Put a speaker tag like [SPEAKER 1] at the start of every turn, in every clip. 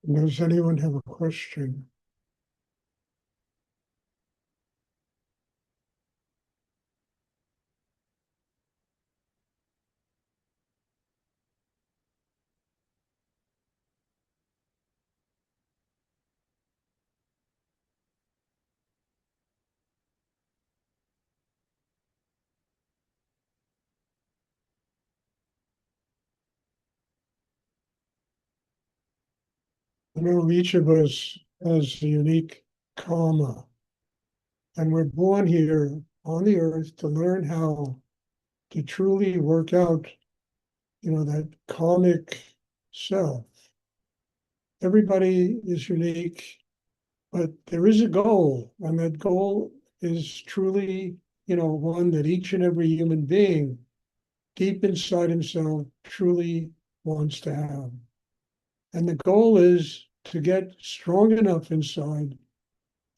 [SPEAKER 1] Does anyone have a question? I know each of us has a unique karma, and we're born here on the earth to learn how to truly work out, that karmic self. Everybody is unique, but there is a goal, and that goal is truly, one that each and every human being deep inside himself truly wants to have. And the goal is to get strong enough inside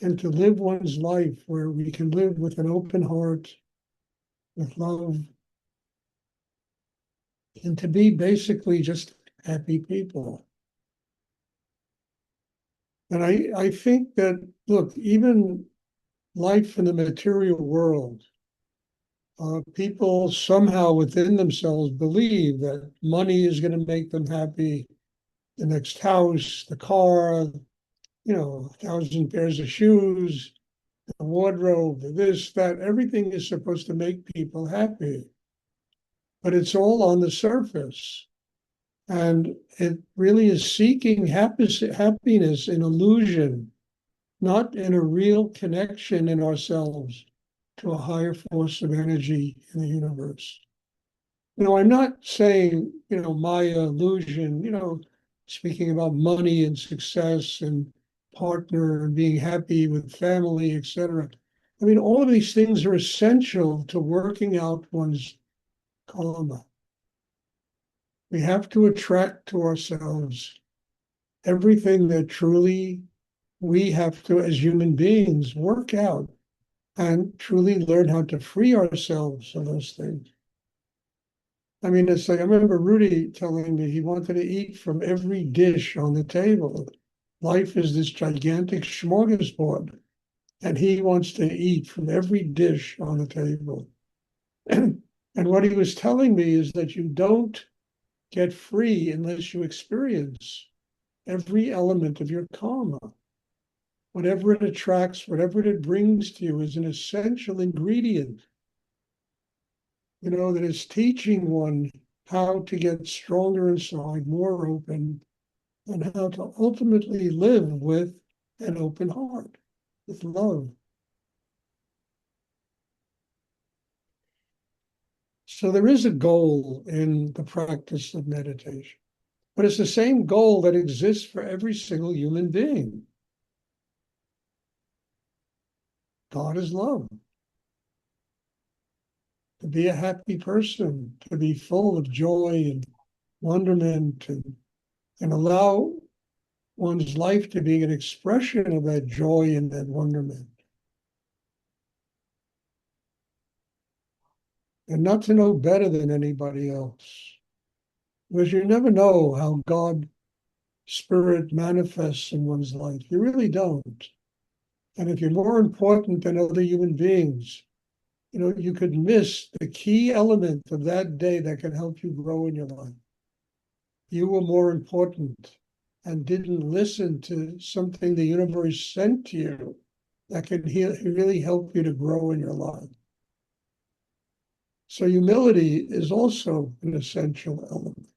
[SPEAKER 1] and to live one's life where we can live with an open heart, with love, and to be basically just happy people. And I think that, look, even life in the material world, people somehow within themselves believe that money is going to make them happy. The next house, the car, 1,000 pairs of shoes, the wardrobe, this, that, everything is supposed to make people happy. But it's all on the surface. And it really is seeking happiness in illusion, not in a real connection in ourselves to a higher force of energy in the universe. I'm not saying, Maya illusion, speaking about money and success and partner and being happy with family, etc. I mean, all of these things are essential to working out one's karma. We have to attract to ourselves everything that truly we have to, as human beings, work out and truly learn how to free ourselves of those things. I mean, it's like I remember Rudy telling me he wanted to eat from every dish on the table. Life is this gigantic smorgasbord, and he wants to eat from every dish on the table. And what he was telling me is that you don't get free unless you experience every element of your karma. Whatever it attracts, whatever it brings to you is an essential ingredient, that is teaching one how to get stronger inside, more open, and how to ultimately live with an open heart, with love. So there is a goal in the practice of meditation, but it's the same goal that exists for every single human being. God is love. To be a happy person, to be full of joy and wonderment, and allow one's life to be an expression of that joy and that wonderment. And not to know better than anybody else. Because you never know how God spirit manifests in one's life. You really don't. And if you're more important than other human beings, you could miss the key element of that day that can help you grow in your life. You were more important and didn't listen to something the universe sent to you that can really help you to grow in your life. So humility is also an essential element.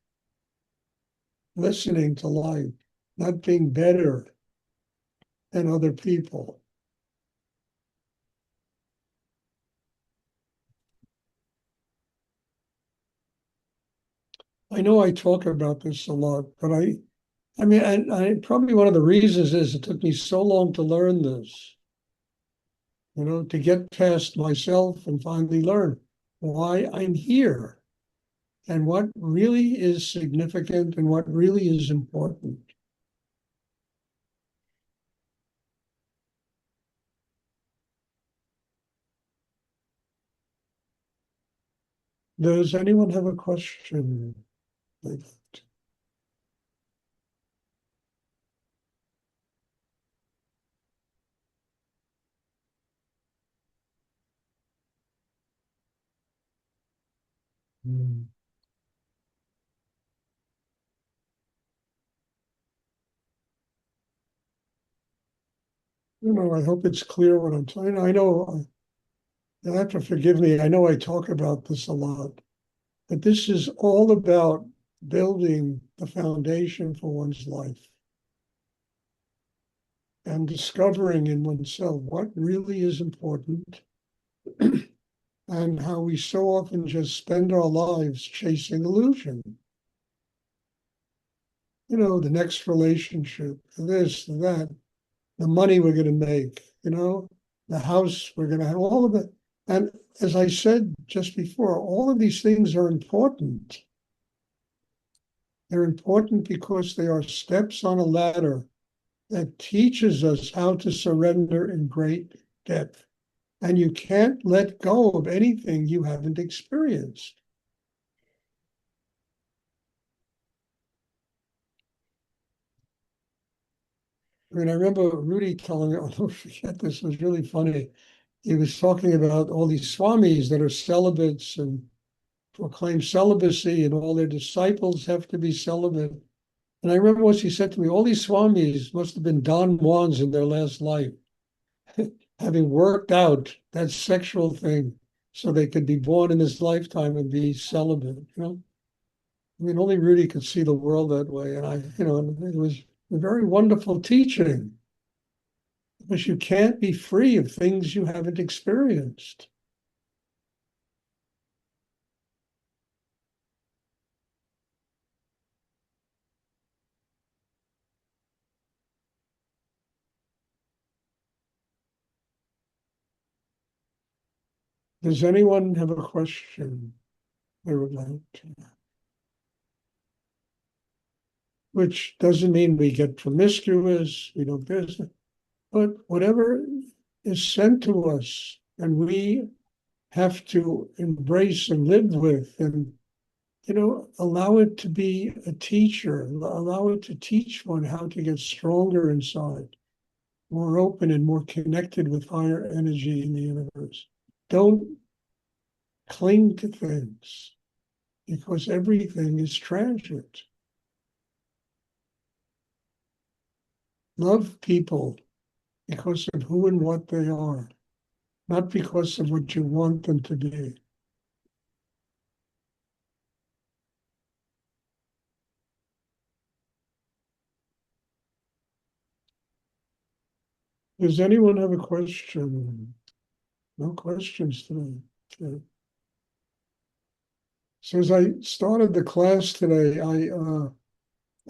[SPEAKER 1] Listening to life, not being better than other people. I know I talk about this a lot, but I mean, I probably one of the reasons is it took me so long to learn this, to get past myself and finally learn why I'm here and what really is significant and what really is important. Does anyone have a question like that? Mm. I hope it's clear what I'm saying. I know you'll have to forgive me. I know I talk about this a lot, but this is all about building the foundation for one's life and discovering in oneself what really is important and how we so often just spend our lives chasing illusion. The next relationship, this, that, the money we're going to make, the house we're going to have, all of it. And as I said just before, all of these things are important. They're important because they are steps on a ladder that teaches us how to surrender in great depth. And you can't let go of anything you haven't experienced. I mean, I remember Rudy telling me, I'll never forget this, was really funny. He was talking about all these swamis that are celibates and proclaim celibacy, and all their disciples have to be celibate. And I remember once he said to me, all these swamis must have been Don Juans in their last life, having worked out that sexual thing so they could be born in this lifetime and be celibate. I mean, only Rudy could see the world that way. And it was a very wonderful teaching because you can't be free of things you haven't experienced. Does anyone have a question they would like to? Which doesn't mean we get promiscuous, we don't business, but whatever is sent to us and we have to embrace and live with and allow it to be a teacher, allow it to teach one how to get stronger inside, more open and more connected with higher energy in the universe. Don't cling to things because everything is transient. Love people because of who and what they are, not because of what you want them to be. Does anyone have a question? No questions today. Okay. So as I started the class today,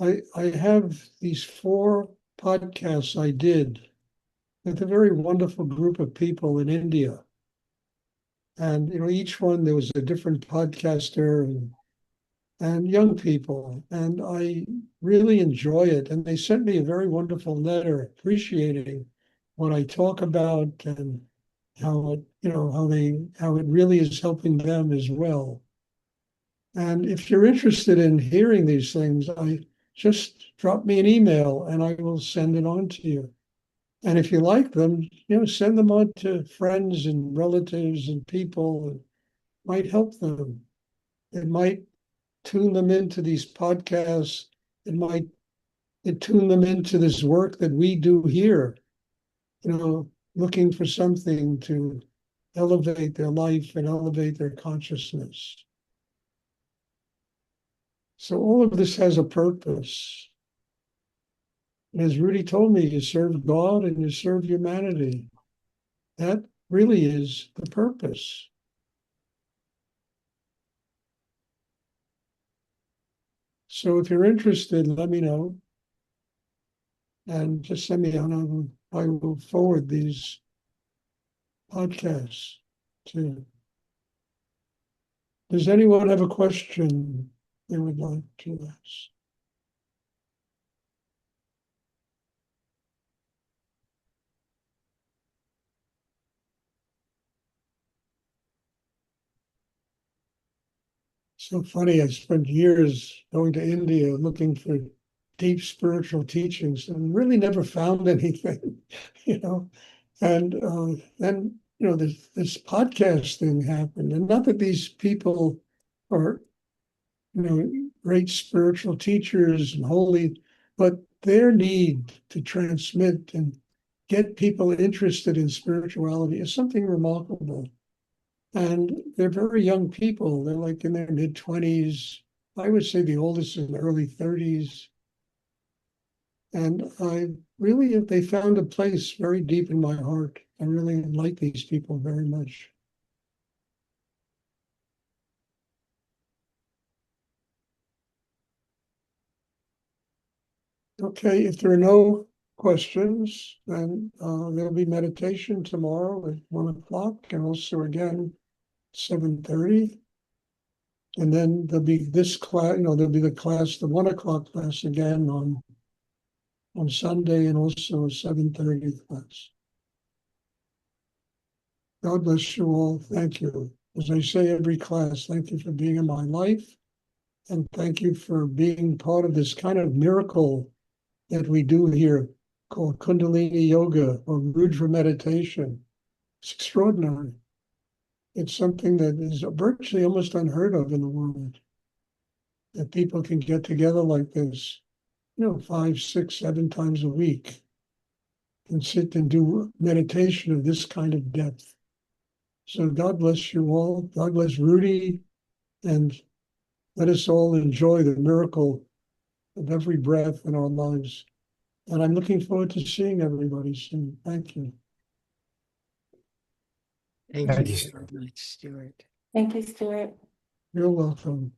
[SPEAKER 1] I have these 4 podcasts I did with a very wonderful group of people in India. And each one there was a different podcaster and young people. And I really enjoy it. And they sent me a very wonderful letter appreciating what I talk about and how it really is helping them as well. And if you're interested in hearing these things, I just drop me an email and I will send it on to you. And if you like them, send them on to friends and relatives and people. It might help them. It might tune them into these podcasts. It might tune them into this work that we do here, looking for something to elevate their life and elevate their consciousness. So all of this has a purpose. And as Rudy told me, you serve God and you serve humanity. That really is the purpose. So if you're interested, let me know. And just send me on. I will forward these podcasts to. Does anyone have a question they would like to ask? So funny, I spent years going to India looking for deep spiritual teachings and really never found anything, you know. And then, this podcast thing happened. And not that these people are, great spiritual teachers and holy, but their need to transmit and get people interested in spirituality is something remarkable. And they're very young people. They're like in their mid-20s. I would say the oldest in the early 30s. And they found a place very deep in my heart. I really like these people very much. Okay, if there are no questions, then there'll be meditation tomorrow at 1:00 and also again 7:30. And then there'll be this class, there'll be the 1:00 class again on Sunday, and also a 7:30 class. God bless you all. Thank you. As I say every class, thank you for being in my life. And thank you for being part of this kind of miracle that we do here called Kundalini Yoga or Rudra meditation. It's extraordinary. It's something that is virtually almost unheard of in the world, that people can get together like this, 5, 6, 7 times a week and sit and do meditation of this kind of depth. So God bless you all. God bless Rudy, and let us all enjoy the miracle of every breath in our lives. And I'm looking forward to seeing everybody soon. Thank you.
[SPEAKER 2] Thank you very much, Stuart.
[SPEAKER 3] Thank you, Stuart.
[SPEAKER 1] You're welcome.